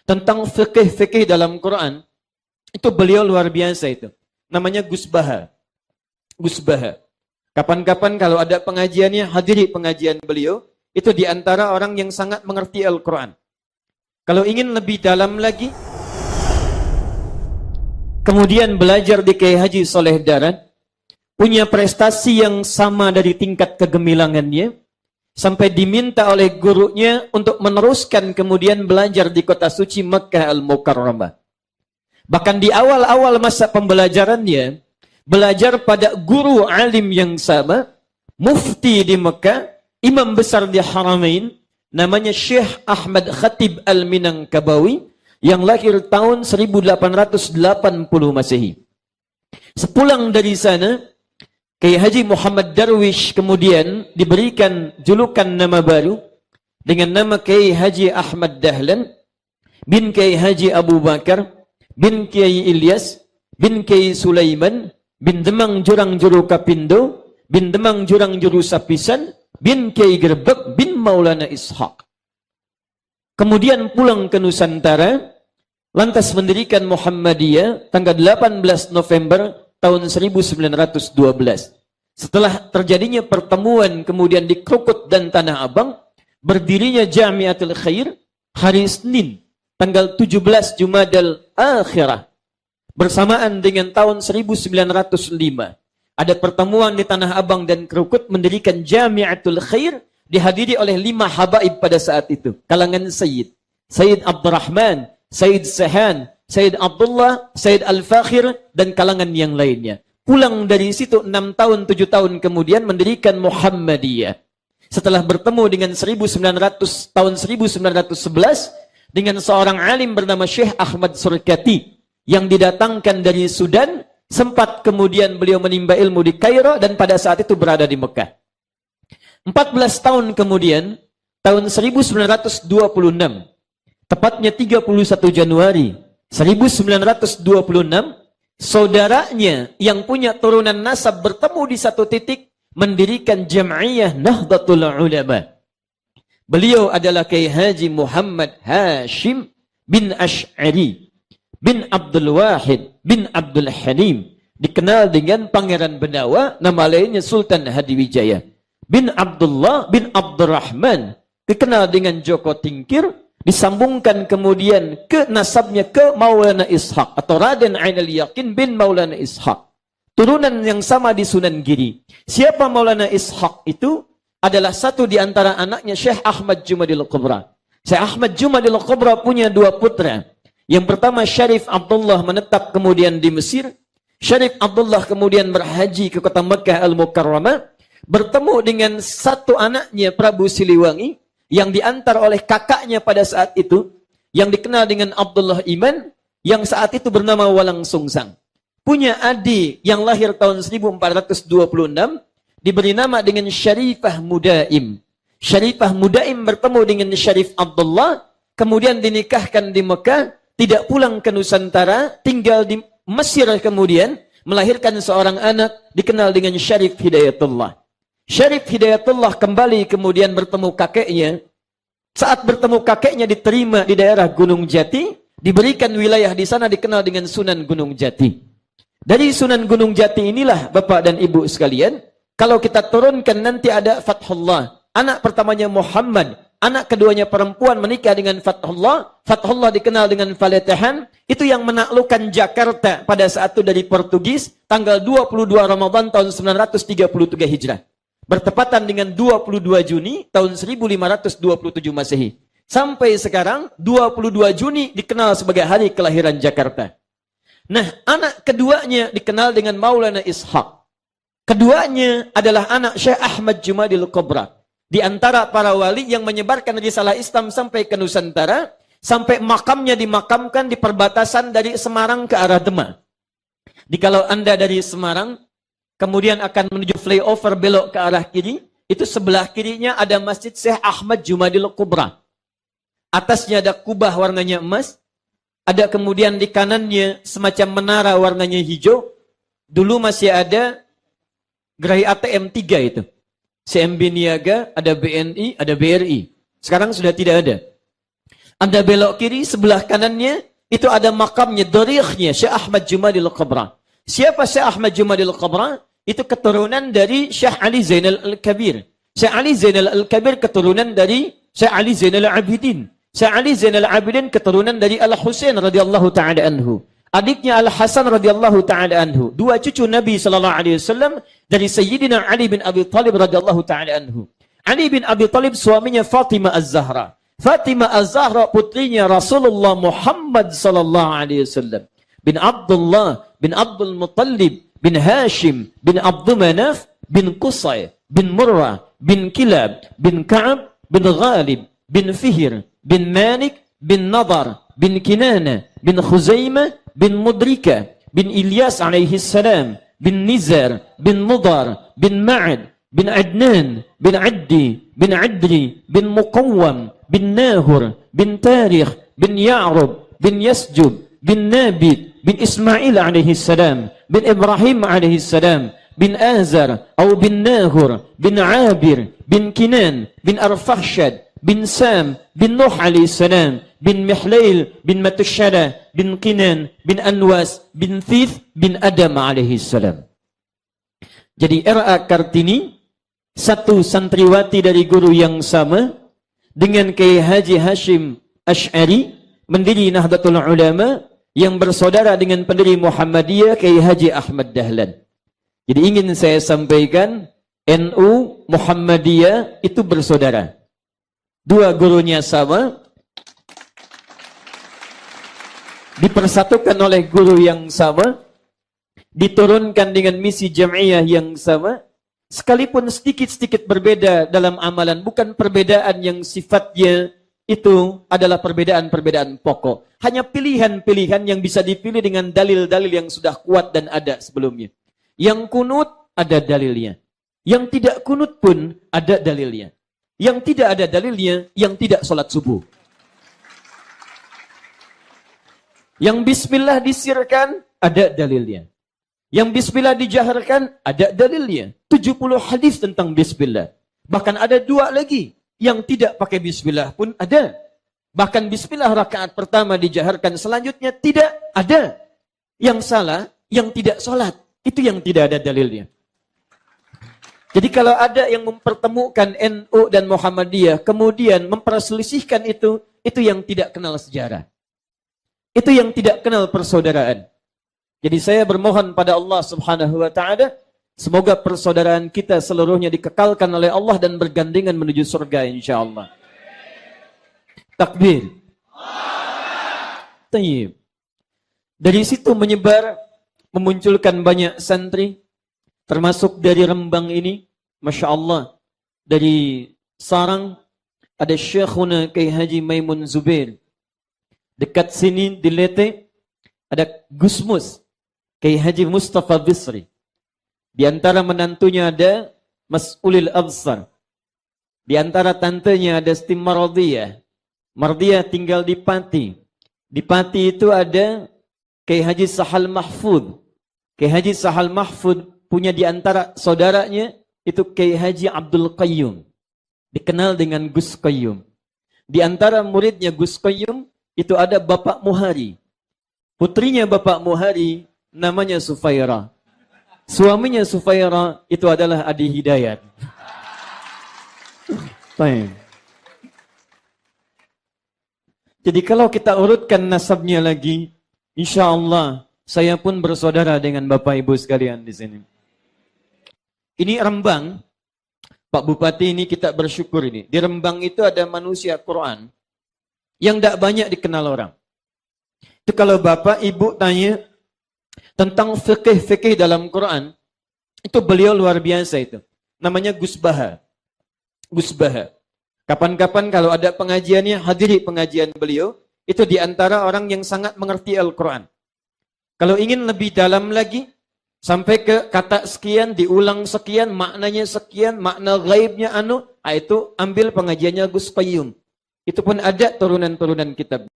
tentang fikih-fikih dalam Quran, itu beliau luar biasa itu. Namanya Gus Baha. Gus Baha. Kapan-kapan kalau ada pengajiannya, hadiri pengajian beliau. Itu diantara orang yang sangat mengerti Al-Quran. Kalau ingin lebih dalam lagi, kemudian belajar di Kiai Haji Soleh Daran, punya prestasi yang sama dari tingkat kegemilangannya, sampai diminta oleh gurunya untuk meneruskan kemudian belajar di kota suci Makkah Al-Mukarramah. Bahkan di awal-awal masa pembelajarannya, belajar pada guru alim yang sama, mufti di Makkah, imam besar di Haramain, namanya Syekh Ahmad Khatib Al-Minangkabawi, yang lahir tahun 1880 Masehi. Sepulang dari sana, Kiai Haji Muhammad Darwish kemudian diberikan julukan nama baru dengan nama Kiai Haji Ahmad Dahlan bin Kiai Haji Abu Bakar bin Kiai Ilyas bin Kiai Sulaiman bin Demang Jurang Juru Kapindo bin Demang Jurang Juru Sapisan bin Kiai Gerbek bin Maulana Ishaq. Kemudian pulang ke Nusantara, lantas mendirikan Muhammadiyah tanggal 18 November tahun 1912. Setelah terjadinya pertemuan kemudian di Krukut dan Tanah Abang, berdirinya Jamiatul Khair hari Senin tanggal 17 Jumadal Akhirah bersamaan dengan tahun 1905. Ada pertemuan di Tanah Abang dan Krukut mendirikan Jamiatul Khair, dihadiri oleh 5 habaib pada saat itu, kalangan Sayyid Abdurrahman, Sayyid Sahan, Sayyid Abdullah, Sayyid Al-Fakhir, dan kalangan yang lainnya. Pulang dari situ 6 tahun, 7 tahun kemudian mendirikan Muhammadiyah. Setelah bertemu dengan tahun 1911 dengan seorang alim bernama Syekh Ahmad Surkati yang didatangkan dari Sudan, sempat kemudian beliau menimba ilmu di Kairo dan pada saat itu berada di Mekah. 14 tahun kemudian, tahun 1926, tepatnya 31 Januari 1926, saudaranya yang punya turunan nasab bertemu di satu titik, mendirikan Jam'iyah Nahdlatul Ulama. Beliau adalah Kiai Haji Muhammad Hashim bin Ash'ari bin Abdul Wahid bin Abdul Halim, dikenal dengan Pangeran Benawa, nama lainnya Sultan Hadiwijaya, bin Abdullah bin Abdurrahman, dikenal dengan Joko Tingkir, disambungkan kemudian ke nasabnya ke Maulana Ishaq atau Raden Ainul Yakin bin Maulana Ishaq, turunan yang sama di Sunan Giri. Siapa Maulana Ishaq itu? Adalah satu di antara anaknya Syekh Ahmad Jumadil Kubra. Syekh Ahmad Jumadil Kubra punya 2 putra. Yang pertama Syarif Abdullah menetap kemudian di Mesir. Syarif Abdullah kemudian berhaji ke kota Makkah Al-Mukarramah, bertemu dengan satu anaknya Prabu Siliwangi yang diantar oleh kakaknya pada saat itu, yang dikenal dengan Abdullah Iman, yang saat itu bernama Walang Sungsang. Punya adik yang lahir tahun 1426, diberi nama dengan Syarifah Mudaim. Syarifah Mudaim bertemu dengan Syarif Abdullah, kemudian dinikahkan di Mekah, tidak pulang ke Nusantara, tinggal di Mesir kemudian, melahirkan seorang anak dikenal dengan Syarif Hidayatullah. Syarif Hidayatullah kembali kemudian bertemu kakeknya. Saat bertemu kakeknya diterima di daerah Gunung Jati, diberikan wilayah di sana dikenal dengan Sunan Gunung Jati. Dari Sunan Gunung Jati inilah Bapak dan Ibu sekalian, kalau kita turunkan nanti ada Fathullah. Anak pertamanya Muhammad, anak keduanya perempuan menikah dengan Fathullah. Fathullah dikenal dengan Faletahan. Itu yang menaklukkan Jakarta pada saat itu dari Portugis, tanggal 22 Ramadan tahun 933 Hijrah. Bertepatan dengan 22 Juni tahun 1527 Masehi. Sampai sekarang 22 Juni dikenal sebagai hari kelahiran Jakarta. Nah, anak keduanya dikenal dengan Maulana Ishaq. Keduanya adalah anak Syekh Ahmad Jumadil Kubra. Di antara para wali yang menyebarkan risalah Islam sampai ke Nusantara, sampai makamnya dimakamkan di perbatasan dari Semarang ke arah Demak. Kalau Anda dari Semarang, kemudian akan menuju flyover belok ke arah kiri, itu sebelah kirinya ada Masjid Syekh Ahmad Jumadil Kubra. Atasnya ada kubah warnanya emas, ada kemudian di kanannya semacam menara warnanya hijau. Dulu masih ada gerai ATM 3 itu. CMB Niaga, ada BNI, ada BRI. Sekarang sudah tidak ada. Anda belok kiri, sebelah kanannya, itu ada makamnya, darikhnya, Syekh Ahmad Jumadil Qabra. Siapa Syekh Ahmad Jumadil Qabra? Itu keturunan dari Syekh Ali Zainal Al-Kabir. Syekh Ali Zainal Al-Kabir keturunan dari Syekh Ali Zainal Abidin. Syekh Ali Zainal Abidin keturunan dari Al-Husain radhiyallahu ta'ala anhu. Adiknya Al-Hasan radhiyallahu ta'ala anhu. Dua cucu Nabi sallallahu alaihi wasallam dari Sayyidina Ali bin Abi Thalib radhiyallahu ta'ala anhu. Ali bin Abi Thalib suaminya Fatimah Az-Zahra. Fatimah Az-Zahra putrinya Rasulullah Muhammad sallallahu alaihi wasallam. Bin Abdullah bin Abdul Muttalib bin Hashim bin Abdul Manaf bin Qusay bin Murrah bin Kilab bin Ka'ab bin Ghalib bin Fihr bin Malik bin Nadar bin Kinana bin Khuzaimah bin Mudrika bin Ilyas alaihi salam bin Nizar bin Mudar bin Ma'ad bin Adnan bin Addi bin Adri bin Muqawwam bin Nahur bin Tarikh bin Ya'rub bin Yasjub bin Nabit bin Ismail alaihi salam bin Ibrahim alaihi salam bin Azar atau bin Nahur bin Abir bin Kinan bin Arfakhshad bin Sam bin Nuh alaihi salam bin Mihlail bin Matushara bin Kinan bin Anwas bin Thith bin Adam alaihi salam. Jadi R.A. Kartini satu santriwati dari guru yang sama dengan Kiai Haji Hashim Asy'ari, pendiri Nahdlatul Ulama yang bersaudara dengan pendiri Muhammadiyah Kiai Haji Ahmad Dahlan. Jadi ingin saya sampaikan, NU Muhammadiyah itu bersaudara. Dua gurunya sama, dipersatukan oleh guru yang sama, diturunkan dengan misi jam'iyah yang sama, sekalipun sedikit-sedikit berbeda dalam amalan, bukan perbedaan yang sifatnya itu adalah perbedaan-perbedaan pokok. Hanya pilihan-pilihan yang bisa dipilih dengan dalil-dalil yang sudah kuat dan ada sebelumnya. Yang kunut ada dalilnya. Yang tidak kunut pun ada dalilnya. Yang tidak ada dalilnya, yang tidak sholat subuh. Yang bismillah disirkan, ada dalilnya. Yang bismillah dijaharkan, ada dalilnya. 70 hadis tentang bismillah. Bahkan ada dua lagi. Yang tidak pakai bismillah pun ada. Bahkan bismillah rakaat pertama dijaharkan, selanjutnya tidak ada. Yang salah, yang tidak sholat. Itu yang tidak ada dalilnya. Jadi kalau ada yang mempertemukan NU dan Muhammadiyah, kemudian memperselisihkan itu yang tidak kenal sejarah. Itu yang tidak kenal persaudaraan. Jadi saya bermohon pada Allah Subhanahu wa taala, semoga persaudaraan kita seluruhnya dikekalkan oleh Allah dan bergandengan menuju surga insyaallah. Takbir. Tayyib. Dari situ menyebar, memunculkan banyak santri, termasuk dari Rembang ini, Masya Allah, dari Sarang, ada Syekhuna Kiai Haji Maimun Zubair. Dekat sini di Lete, ada Gusmus, Kiai Haji Mustafa Bisri. Di antara menantunya ada Mas'ulil Absar. Di antara tantenya ada Siti Mardiyah. Mardiyah tinggal di Pati. Di Pati itu ada Kiai Haji Sahal Mahfud. Kiai Haji Sahal Mahfud punya di antara saudaranya itu Kiai Haji Abdul Qayyum. Dikenal dengan Gus Qayyum. Di antara muridnya Gus Qayyum itu ada Bapak Muhari. Putrinya Bapak Muhari namanya Sufaira. Suaminya Sufaira itu adalah Adi Hidayat. Jadi kalau kita urutkan nasabnya lagi, insya Allah saya pun bersaudara dengan Bapak Ibu sekalian di sini. Ini Rembang, Pak Bupati, ini kita bersyukur ini. Di Rembang itu ada manusia Quran yang tidak banyak dikenal orang. Itu kalau Bapak Ibu tanya tentang fikih-fikih dalam Quran, itu beliau luar biasa itu. Namanya Gus Baha. Gus Baha. Kapan-kapan kalau ada pengajiannya, hadiri pengajian beliau, itu di antara orang yang sangat mengerti Al-Quran. Kalau ingin lebih dalam lagi, sampai ke kata sekian, diulang sekian, maknanya sekian, makna gaibnya itu ambil pengajiannya Gus Qayyum. Itu pun ada turunan-turunan kitab.